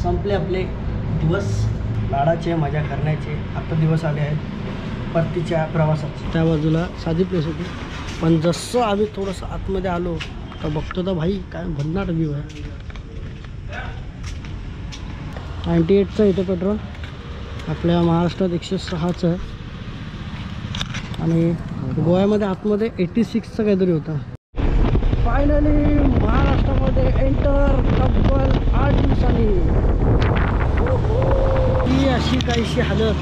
संपले आपले दिवस लाडाचे, मजा करण्याचे. आता दिवस आले आहेत परतीच्या प्रवासाचे. त्या बाजूला साधी प्लेस होती, पण जसं आम्ही थोडंसं आतमध्ये आलो तर बघतो तर भाई काय भन्नाट व्ह्यू आहे. 98चं इथे पेट्रोल, आपल्या महाराष्ट्रात 106चं आहे आणि गोव्यामध्ये आतमध्ये 86चं काहीतरी होतं. फायनली महाराष्ट्रामध्ये एंटर तब्बल 8 दिवसांनी. ही अशी काहीशी हालत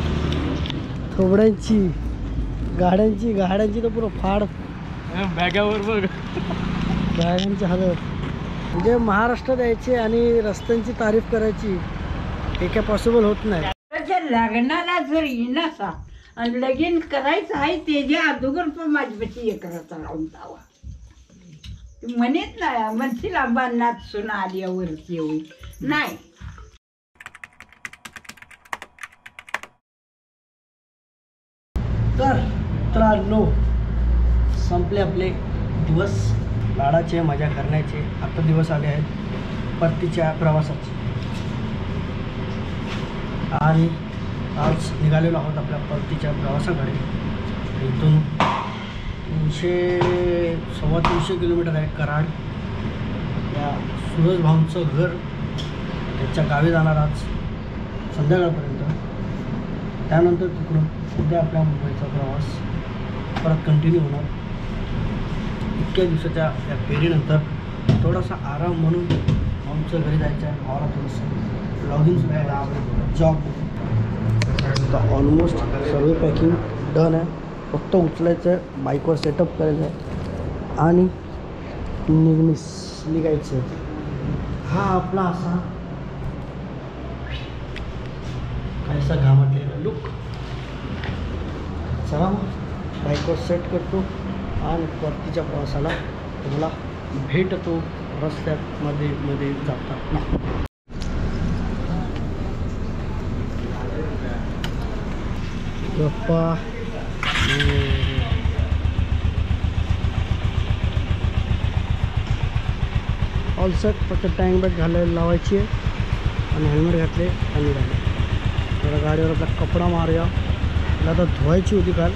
थोबड्यांची, गाड्यांची तर पुरं फाड बॅगावर बघ. बॅगांची हालत म्हणजे महाराष्ट्रात यायचे आणि रस्त्यांची तारीफ करायची हे काय पॉसिबल होत नाही. लग्नाला जर येणार आणि लगीन करायचं आहे त्याच्या अगोदर पण माझ्यापाशी हे करत राहून जावा म्हणत नाही. म्हणतील आंबानात सुना आल्यावरती होईल नाही. तर मित्रांनो संपले आपले दिवस लाडाचे, मजा करण्याचे. आता दिवस आले आहेत परतीच्या प्रवासाचे आणि आज निघालेलो आहोत आपल्या परतीच्या प्रवासाकडे. इथून 300-325 किलोमीटर आहे कराड. या सूरज भाऊंचं घर, त्याच्या गावी जाणार आज संध्याकाळपर्यंत. त्यानंतर तिकडून उद्या आपल्या मुंबईचा प्रवास परत कंटिन्यू होणार. इतक्या दिवसाच्या त्या फेरीनंतर थोडासा आराम म्हणून आमच्या घरी जायचं आहे. मला थोडंसं लॉगिन सुद्धा जॉब. तर ऑलमोस्ट सर्व पॅकिंग डन आहे. फक्त उचलायचं आहे, बाईकवर सेटअप करायचं आहे आणि निघायचं आहे. हा आपला असा काहीसा घामटलेला लुक. चला मग बाईकवर सेट करतो आणि परतीच्या प्रवासाला तुम्हाला भेटतो रस्त्यात मध्ये जाताना. गप्पा ऑल सेट. फक्त टँक बॅग घालायला लावायची आहे आणि हेल्मेट घातले आणि निघाले. जरा गाडीवर आपला कपडा मारूया. आता धुवायची होती काल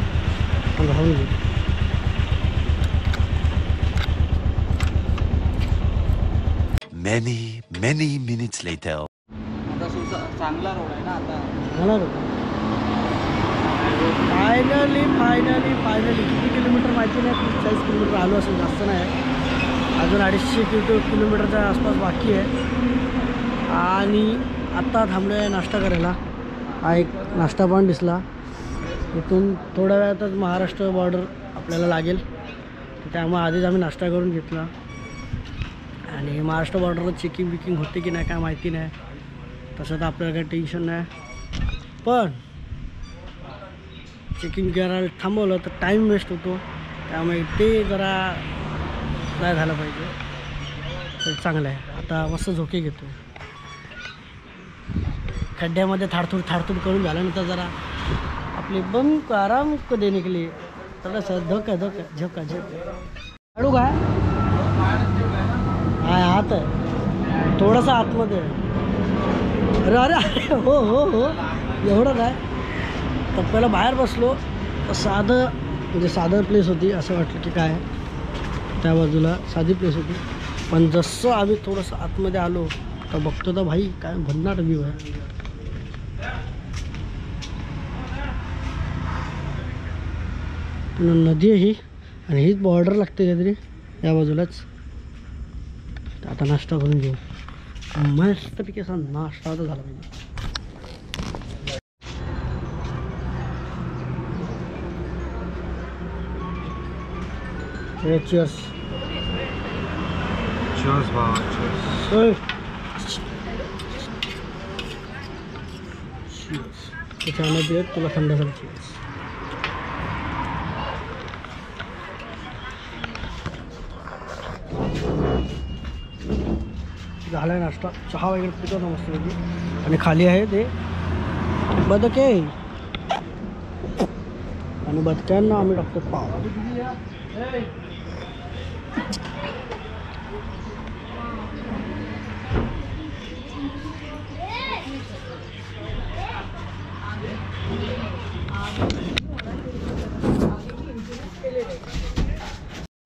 पण राहून गेली. Many minutes later. आता चांगला रोड आहे ना आता. मला फायनली किती किलोमीटर माहिती नाही, 40 किलोमीटर आलो असेल, जास्त नाही. अजून 250 किलोमीटरच्या आसपास बाकी आहे. आणि आत्ता थांबलो आहे नाश्ता करायला. हा एक नाश्ता पण दिसला. इथून थोड्या वेळातच महाराष्ट्र बॉर्डर आपल्याला लागेल, त्यामुळे आधीच आम्ही नाश्ता करून घेतला. आणि महाराष्ट्र बॉर्डरवर चेकिंग होते की नाही काय माहिती नाही. तसं तर आपल्याला काही टेन्शन नाही, पण चेकिंग करायला थांबवलं तर टाईम वेस्ट होतो. त्यामुळे ते जरा नाही झालं पाहिजे. तर चांगलं आहे. आता मस्त झोके घेतो. खड्ड्यामध्ये थाडथूड करून झाल्यानंतर जरा आपले बंक आराम को देने के लिए थोडंसं झोका काढू काय. हा आत आहे थोडंसं आतमध्ये. अरे हो एवढं नाही. तर पहिलं बाहेर बसलो तर साधं प्लेस होती, असं वाटलं की काय. त्या बाजूला साधी प्लेस होती, पण जसं आम्ही थोडंसं आतमध्ये आलो तर बघतो तर भाई काय भन्नाट व्ह्यू आहे. नदी आहे ही आणि हीच बॉर्डर लागते काहीतरी या बाजूलाच. आता नाश्ता करून घेऊ. मस्तपैकी असा नाश्ता आता झाला पाहिजे. Cheers. Cheers, भावा. त्याच्यामध्ये तुला थंड cheers. झाला नाश्ता, चहा वगैरे पितो ना मस्तपैकी. आणि खाली आहे ते बदके आणि बदक्यांना आम्ही टाकतो पाव.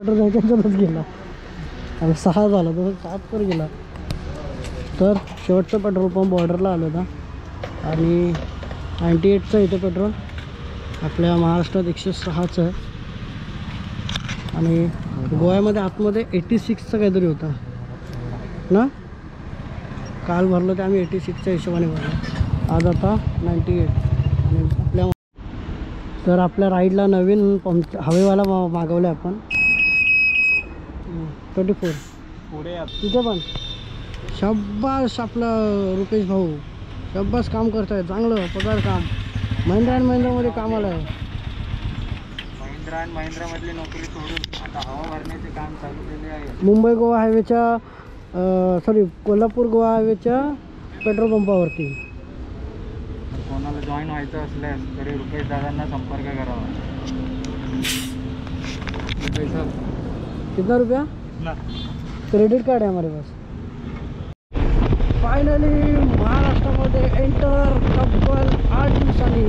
पेट्रोल ह्याच्यातच गेला आणि 6 झाला तसं 7 वर गेला. तर शेवटचा पेट्रोल पंप बॉर्डरला आलो होता आणि 98चं इथे पेट्रोल आपल्या महाराष्ट्रात 106चं आहे आणि गोव्यामध्ये आतमध्ये 86चं काहीतरी होता ना. काल भरलं ते आम्ही 86च्या हिशोबाने भरलं, आज आता 98. आणि तर आपल्या राईडला नवीन पंप हवेवाला मागवलं आपण 24 पुढे तिथे पण. शाबास आपलं रुपेश भाऊ, शाबास काम करत आहे, चांगलं पगार काम. महिंद्रा अँड महिंद्रामध्ये कामाला आहे. महिंद्रा अँड महिंद्रामधली नोकरी सोडून आता हवा भरण्याचे काम चालू केले आहे. मुंबई गोवा हायवेच्या कोल्हापूर गोवा हायवेच्या पेट्रोल पंपावरती. कोणाला जॉईन व्हायचं असल्यास तरी रुपेश दादांना संपर्क करावा. कितना रुपया? क्रेडिट कार्ड आहे हमारे पास. फायनली महाराष्ट्रामध्ये एंटर तब्बल 8 दिवसांनी.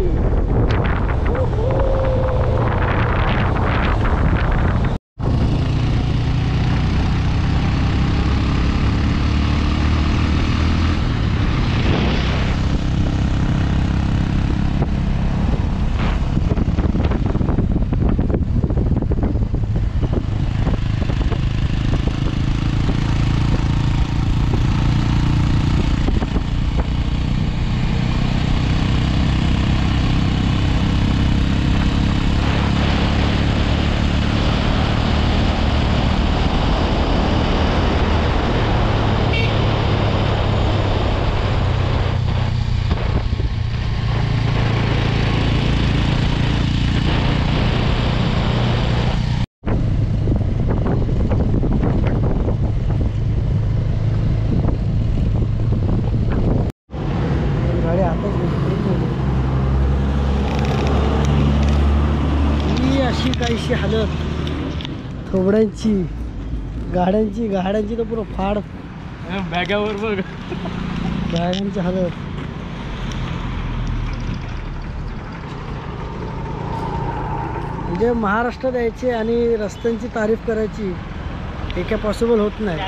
अशी काहीशी हालत थोबड्यांची, गाड्यांची तर पुरं फाड. बॅगावर बघ गाड्यांची हालत. म्हणजे महाराष्ट्रात यायची आणि रस्त्यांची तारीफ करायची हे काय पॉसिबल होत नाही.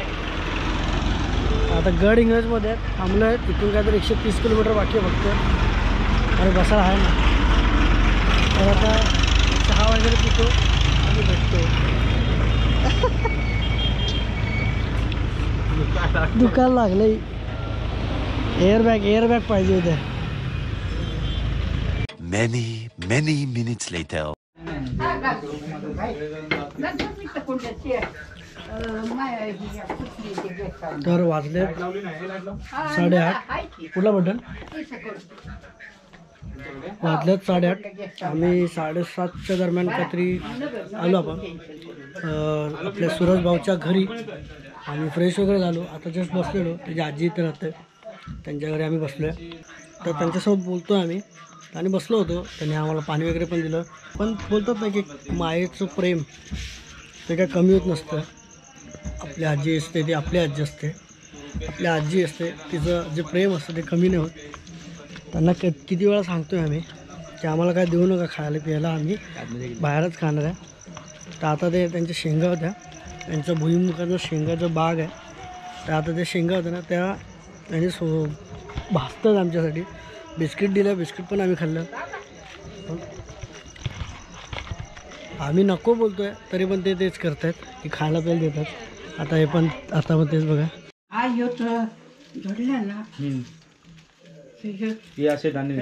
आता गडहिंग्लजमध्ये थांबलं आहे, तिथून काहीतरी 130 किलोमीटर बाकी आहे फक्त आणि बसायला आहे ना. तर आता 6 वगैरे पितो आणि भेटतो. दुकान लागलंय. एअरबॅग पाहिजे होते. Many minutes later. तर वाजले 8:30. कुठला बटन? वाजलेत 8:30. आम्ही 7:30च्या दरम्यान काहीतरी आलो आपण आपल्या सूरज भाऊच्या घरी. आम्ही फ्रेश वगैरे झालो, आता जस्ट बसलेलो. त्याची आजी इथे राहते, त्यांच्या घरी आम्ही बसलो आहे. तर त्यांच्यासोबत बोलतो आम्ही आणि बसलो होतो. त्यांनी आम्हाला पाणी वगैरे पण दिलं. पण बोलतात ना की मायेचं प्रेम ते काय कमी होत नसतं. आपली आजी असते ती आपली आजी असते, आपली आजी असते तिचं जे प्रेम असतं ते कमी नाही होत. त्यांना किती वेळा सांगतो आहे आम्ही की आम्हाला काय देऊ नका खायला प्यायला, आम्ही बाहेरच खाणार आहे. तर आता ते त्यांच्या शेंगा होत्या, त्यांचं भुईमुगाचं शेंगाचं बाग आहे. तर आता ते शेंगा होत्या ना त्या त्यांनी भाजतात आमच्यासाठी. बिस्किट दिलं, बिस्किट पण आम्ही खाल्लं. आम्ही नको बोलतो आहे तरी पण ते तेच करत आहेत की खायला प्यायला देतात. आता पण तेच बघा. आज होतं धरलं ना हे असे दाणे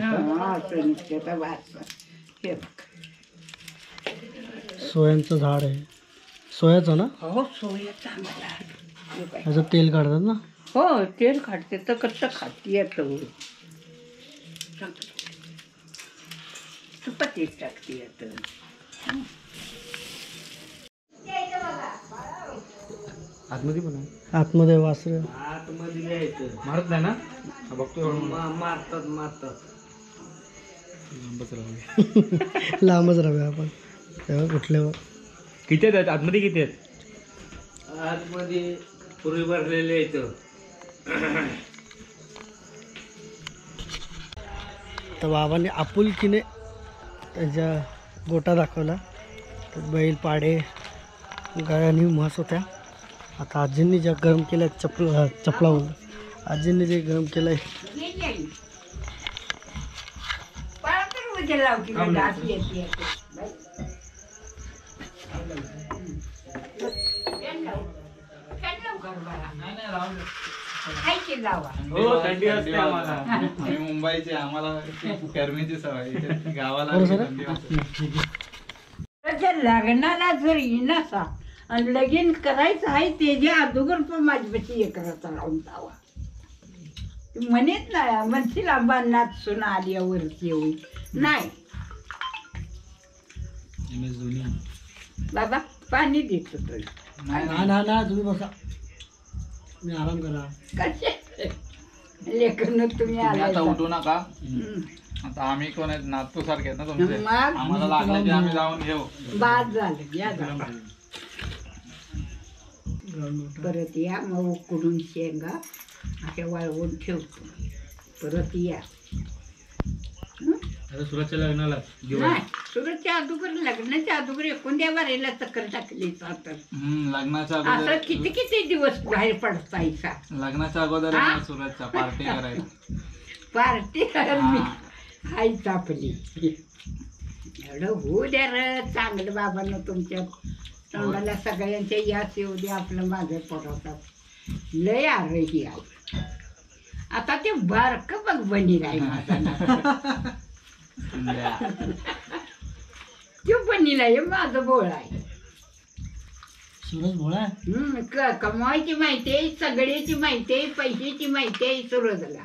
सोयांचं झाड आहे. सोयाचं ना? हो सोया चांगला. त्याचं तेल काढतात ना? हो तेल काढते तर कसं खाते चपाती टाकते. आतमध्ये पण आहे. आतमध्ये वासरं आतमध्ये यायचं मारत नाही ना? बघतो मारतात लांबच राहूया आपण तेव्हा कुठल्यावर. किती आहेत आतमध्ये? किती आहेत आतमध्ये? पुरी भरलेले येतं. तर बाबांनी आपुलकीने त्यांच्या गोटा दाखवला. तर बैल पाडे गाड्याने म्हस होत्या. आता आजींनी ज्या गरम केल्या चपलावून आजींनी जे गरम केलंय थंडी असते आम्हाला. आम्ही मुंबईचे, आम्हाला गरमीची सवय. गावाला थंडी असते. लग्नाला जर येणार आणि लगीन करायचं आहे त्याच्या अगोदर पण माझ्यापाशी एकराचा राहून जावा. म्हणत नाही म्हणशील आंबानात सुना आल्यावरती होईल नाही. बाबा पाणी देतो तुला. ना तुम्ही बसा, मी आराम करा. कसे लेखन तुम्ही आता आला उठू नका. आता आम्ही कोण आहेत, नातू सारखे आहेत ना तुमचे. मग? आम्हाला लागलं की आम्ही जाऊन घेऊ. बाद झालं या जावा. परत या मग उकडून शेंगा अशा वाळवून ठेवतो. परत या. सुरतच्या लग्नाला नाही सुरतच्या अगोदर लग्नाच्या अगोदर एकोणत्या बारेला चक्कर टाकली तर लग्नाच्या असं अगोदर, किती किती दिवस बाहेर पडतायचा लग्नाच्या अगोदर हा? येणार सुरतच्या पार्टी करायला. पार्टी हा. आई चापली. एवढं होऊ द्या र चांगलं बाबांना तुमच्या तोंडाला सगळ्यांच्या याच येऊ द्या. आपलं माझं पोटात लय आरं ही आई. आता ते बारक बघ बनीर आहे माझा. तो बनीला आहे माझं बोळ आहे. सूरज भोळा कमवायची माहिती आहे, सगळ्याची माहिती आहे, पैशाची माहिती आहे सूरजला.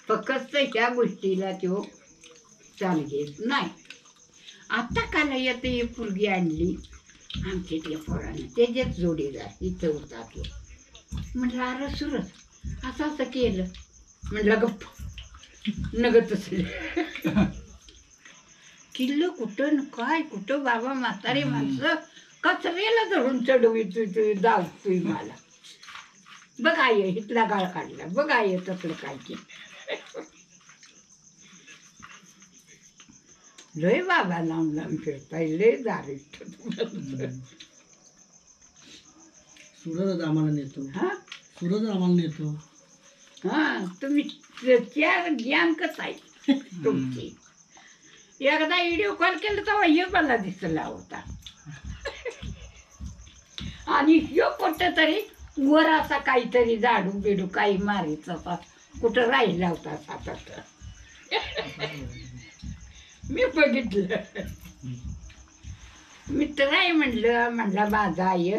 फक्त ह्या गोष्टीला तो चाल घेत नाही. आता काल येते पोरगी आणली आमच्या त्या पोरानं त्याच्याच जोडीदार इथं होता तो. म्हटलं अरे सूरज असं असं केलं. म्हटलं गप्प नगत असलं किल्लं कुठं न काय कुठं. बाबा म्हातारे माणसं कचऱ्याला धरून चढवी जावतोय मला. बघ आहे इथला गाळ काढला. बघ आहे तसलं काय की लय बाबा लांब लांब फिरताय लय दारिष्ट. सूरज आम्हाला नेतो, हा सूरज आम्हाला नेतो. हा तुम्ही त्या ज्ञान कसं आहे तुमची. एकदा व्हिडिओ कॉल केला तेव्हा हे मला दिसला होता. आणि ह्यो कुठं तरी वर असा काहीतरी झाडू बिडू काही मारायचा असा कुठं राहिला होता सातात. मी बघितलं. मित्र आहे म्हणलं माझा आई